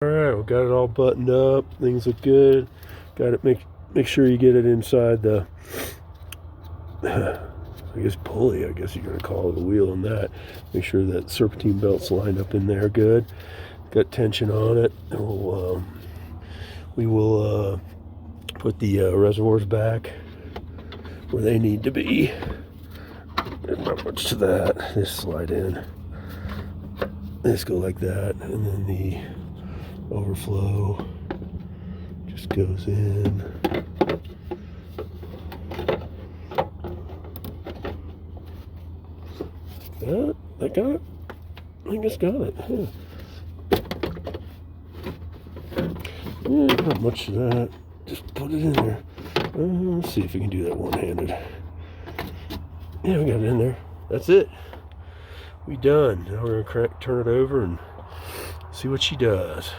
All right, we got it all buttoned up. Things look good. Got it. Make sure you get it inside the, I guess pulley. I guess you're gonna call it the wheel on that. Make sure that serpentine belt's lined up in there good. Got tension on it. And we will put the reservoirs back where they need to be. There's not much to that. Just slide in. This go like that, and then the overflow just goes in. I got it. I think it's got it. Yeah, not much of that. Just put it in there. Let's see if we can do that one-handed. Yeah, we got it in there. That's it. We done. Now we're gonna turn it over and see what she does.